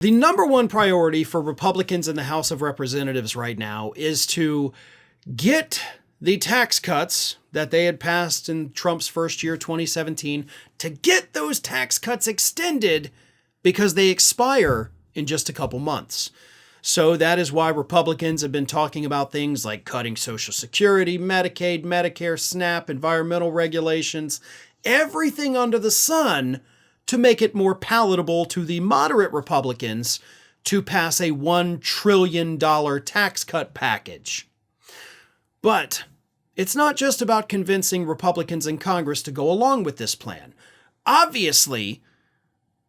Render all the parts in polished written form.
The number one priority for Republicans in the House of Representatives right now is to get the tax cuts that they had passed in Trump's first year, 2017, to get those tax cuts extended because they expire in just a couple months. So that is why Republicans have been talking about things like cutting Social Security, Medicaid, Medicare, SNAP, environmental regulations, everything under the sun to make it more palatable to the moderate Republicans to pass a $1 trillion tax cut package. But it's not just about convincing Republicans in Congress to go along with this plan. Obviously,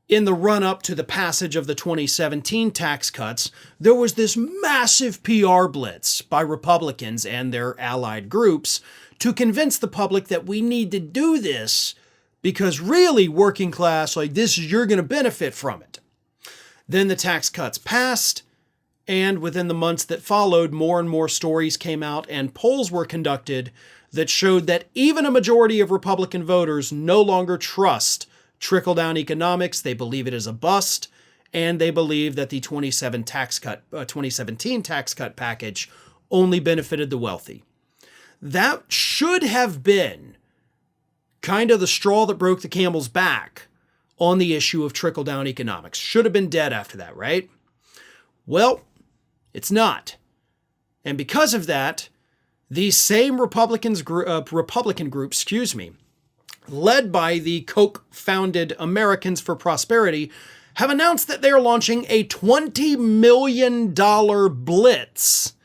in the run-up to the passage of the 2017 tax cuts, there was this massive PR blitz by Republicans and their allied groups to convince the public that we need to do this because really working class, you're going to benefit from it. Then the tax cuts passed, and within the months that followed, more and more stories came out and polls were conducted that showed that even a majority of Republican voters no longer trust trickle-down economics. They believe it is a bust, and they believe that the 2017 tax cut package only benefited the wealthy. That should have been kind of the straw that broke the camel's back on the issue of trickle-down economics. Should have been dead after that, right? Well, it's not. And because of that, these same Republican groups, led by the Koch-founded Americans for Prosperity, have announced that they are launching a $20 million blitz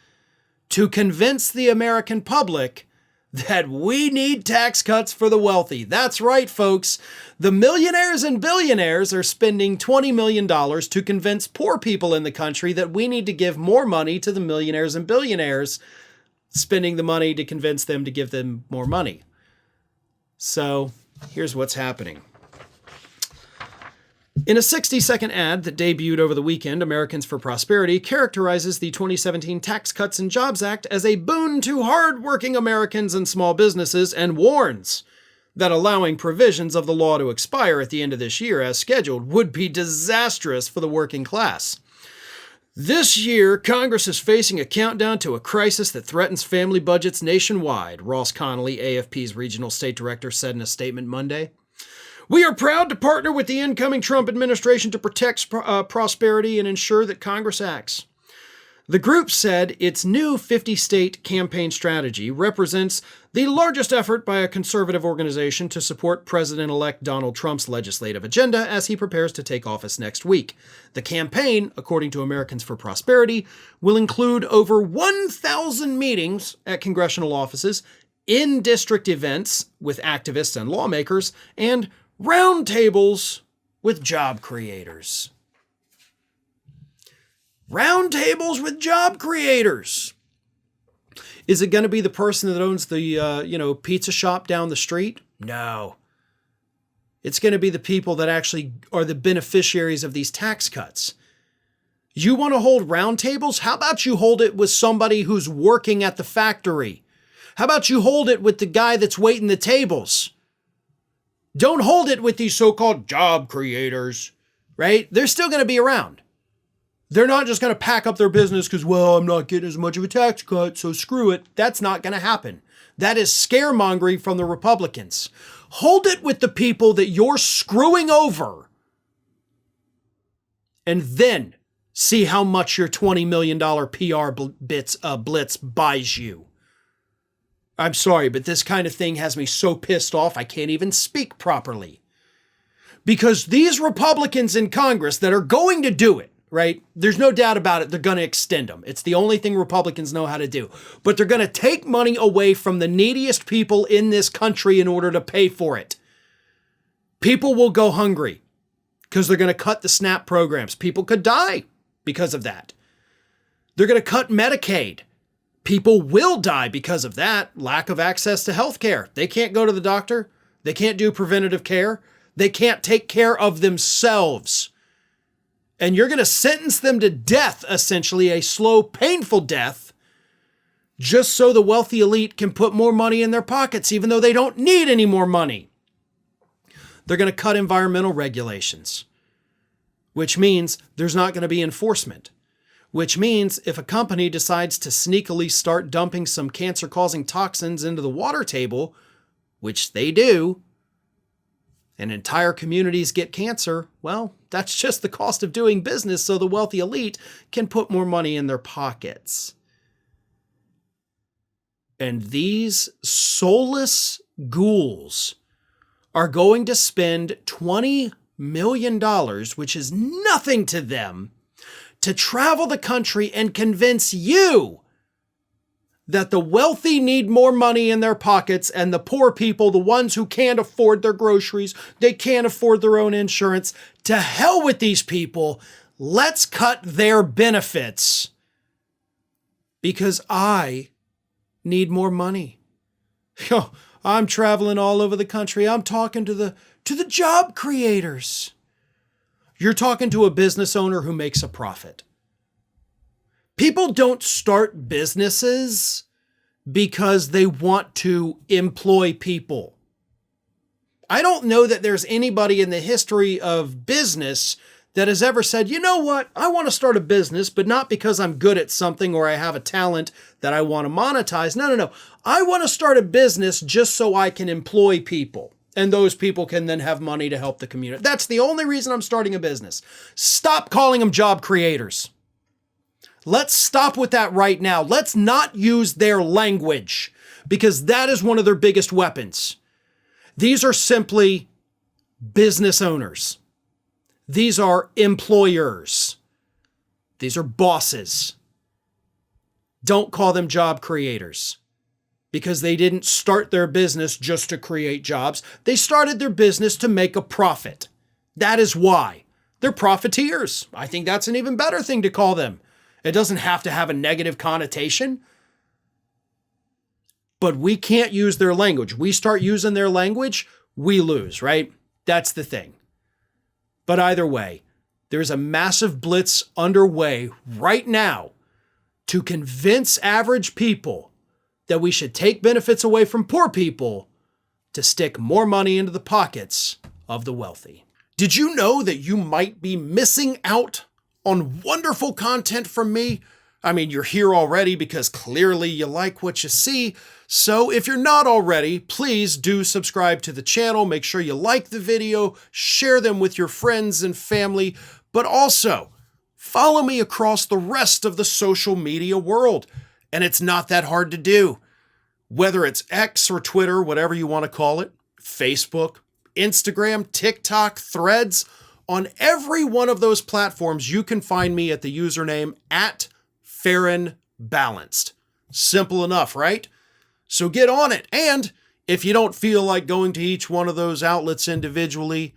to convince the American public that we need tax cuts for the wealthy. That's right, folks. The millionaires and billionaires are spending $20 million to convince poor people in the country that we need to give more money to the millionaires and billionaires, spending the money to convince them to give them more money. So here's what's happening. In a 60-second ad that debuted over the weekend, Americans for Prosperity characterizes the 2017 Tax Cuts and Jobs Act as a boon to hard-working Americans and small businesses and warns that allowing provisions of the law to expire at the end of this year as scheduled would be disastrous for the working class. This year, Congress is facing a countdown to a crisis that threatens family budgets nationwide, Ross Connolly, AFP's regional state director, said in a statement Monday. We are proud to partner with the incoming Trump administration to protect prosperity and ensure that Congress acts. The group said its new 50-state campaign strategy represents the largest effort by a conservative organization to support President-elect Donald Trump's legislative agenda as he prepares to take office next week. The campaign, according to Americans for Prosperity, will include over 1,000 meetings at congressional offices, in-district events with activists and lawmakers, and roundtables with job creators. Roundtables with job creators. Is it going to be the person that owns the pizza shop down the street? No. It's going to be the people that actually are the beneficiaries of these tax cuts. You want to hold roundtables? How about you hold it with somebody who's working at the factory? How about you hold it with the guy that's waiting the tables? Don't hold it with these so-called job creators, right? They're still going to be around. They're not just going to pack up their business because, I'm not getting as much of a tax cut, so screw it. That's not going to happen. That is scaremongering from the Republicans. Hold it with the people that you're screwing over, and then see how much your $20 million PR blitz buys you. I'm sorry, but this kind of thing has me so pissed off I can't even speak properly. Because these Republicans in Congress that are going to do it, right? There's no doubt about it. They're going to extend them. It's the only thing Republicans know how to do. But they're going to take money away from the neediest people in this country in order to pay for it. People will go hungry because they're going to cut the SNAP programs. People could die because of that. They're going to cut Medicaid. People will die because of that. Lack of access to health care. They can't go to the doctor. They can't do preventative care. They can't take care of themselves. And you're going to sentence them to death, essentially a slow, painful death, just so the wealthy elite can put more money in their pockets, even though they don't need any more money. They're going to cut environmental regulations. which means there's not going to be enforcement, which means if a company decides to sneakily start dumping some cancer-causing toxins into the water table, which they do, and entire communities get cancer, well, that's just the cost of doing business so the wealthy elite can put more money in their pockets. And these soulless ghouls are going to spend $20 million, which is nothing to them, to travel the country and convince you that the wealthy need more money in their pockets and the poor people, the ones who can't afford their groceries, they can't afford their own insurance, to hell with these people. Let's cut their benefits because I need more money. I'm traveling all over the country. I'm talking to the job creators. You're talking to a business owner who makes a profit. People don't start businesses because they want to employ people. I don't know that there's anybody in the history of business that has ever said, you know what, I want to start a business, but not because I'm good at something or I have a talent that I want to monetize. No. I want to start a business just so I can employ people. And those people can then have money to help the community. That's the only reason I'm starting a business. Stop calling them job creators. Let's stop with that right now. Let's not use their language because that is one of their biggest weapons. These are simply business owners. These are employers. These are bosses. Don't call them job creators because they didn't start their business just to create jobs. They started their business to make a profit. That is why. They're profiteers. I think that's an even better thing to call them. It doesn't have to have a negative connotation. But we can't use their language. We start using their language, we lose, right? That's the thing. But either way, there's a massive blitz underway right now to convince average people that we should take benefits away from poor people to stick more money into the pockets of the wealthy. Did you know that you might be missing out on wonderful content from me? I mean, you're here already because clearly you like what you see. So if you're not already, please do subscribe to the channel. Make sure you like the video, share them with your friends and family, but also follow me across the rest of the social media world. And it's not that hard to do. Whether it's X or Twitter, whatever you want to call it, Facebook, Instagram, TikTok, Threads, on every one of those platforms, you can find me at the username @FarronBalanced. Simple enough, right? So get on it. And if you don't feel like going to each one of those outlets individually,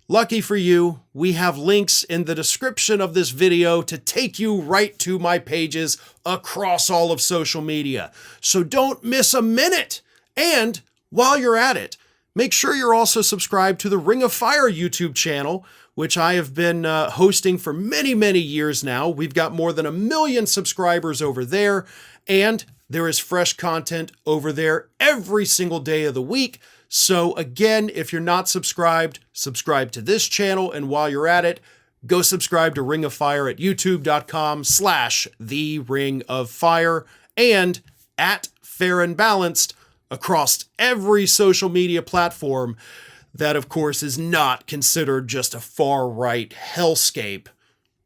lucky for you, we have links in the description of this video to take you right to my pages across all of social media. So don't miss a minute. And while you're at it, make sure you're also subscribed to the Ring of Fire YouTube channel, which I have been hosting for many, many years now. We've got more than 1 million subscribers over there, and there is fresh content over there every single day of the week. So again, if you're not subscribed, subscribe to this channel, and while you're at it, go subscribe to Ring of Fire at youtube.com/The Ring of Fire and @FarronBalanced across every social media platform that, of course, is not considered just a far-right hellscape.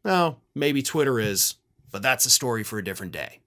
Well, maybe Twitter is, but that's a story for a different day.